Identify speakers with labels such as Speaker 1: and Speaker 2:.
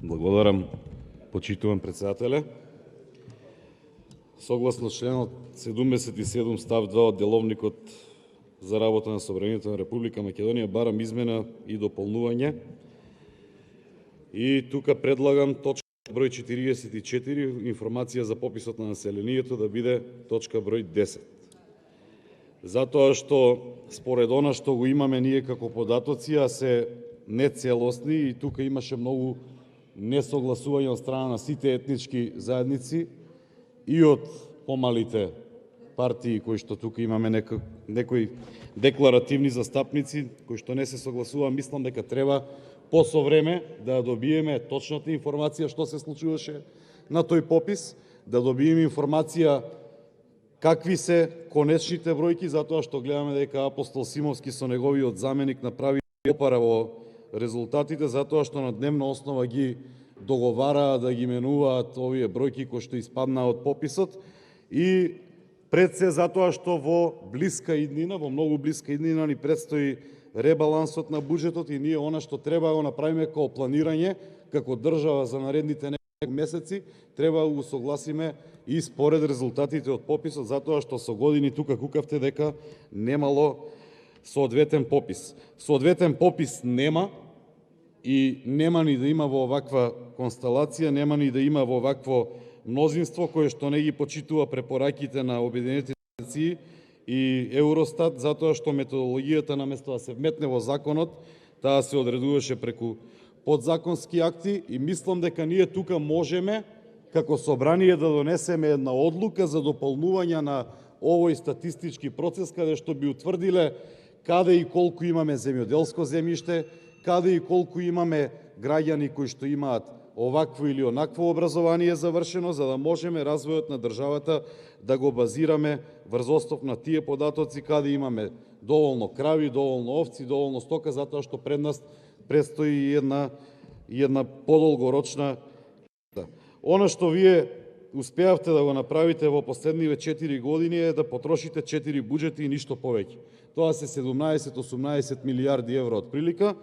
Speaker 1: Благодарам, почитуван председателе. Согласно членот 77 став 2 од Деловникот за работа на Собранието на Република Македонија барам измена и дополнување. И тука предлагам точка број 44, информација за пописот на населението, да биде точка број 10. Затоа што според она што го имаме ние како податоци, а се нецелосни и тука имаше многу несогласување од страна на сите етнички заедници и од помалите партии кои што тука имаме некои декларативни застапници кои што не се согласува. Мислам дека треба посо време да добиеме точната информација што се случуваше на тој попис, да добиеме информација какви се конечните бројки, затоа што гледаме дека Апостол Симовски со неговиот заменик направи опара во резултатите, затоа што на дневна основа ги договараат да ги менуваат овие бројки кои што испаднаа од пописот, и пред се затоа што во блиска иднина, во многу блиска иднина ни предстои ребалансот на буџетот и ние она што треба да го направиме како планирање, како држава за наредните неколку месеци, треба да го согласиме и според резултатите од пописот, затоа што со години тука кукавте дека немало соодветен попис. Соодветен попис нема и нема ни да има во оваква констелација, нема ни да има во овакво мнозинство кое што не ги почитува препораките на Обединетите нации и Евростат, затоа што методологијата наместо да се вметне во законот, таа се одредуваше преку подзаконски акти, и мислам дека ние тука можеме како собрание да донесеме една одлука за дополнување на овој статистички процес, каде што би утврдиле каде и колку имаме земјоделско земјиште, каде и колку имаме граѓани кои што имаат овакво или онакво образование завршено, за да можеме развојот на државата да го базираме врз основ на тие податоци, каде имаме доволно крави, доволно овци, доволно стока, затоа што пред нас предстои една подолгорочна. Она што вие успеавте да го направите во последниве 4 години е да потрошите 4 буџети и ништо повеќе. Тоа се 17-18 милиарди евро од прилика.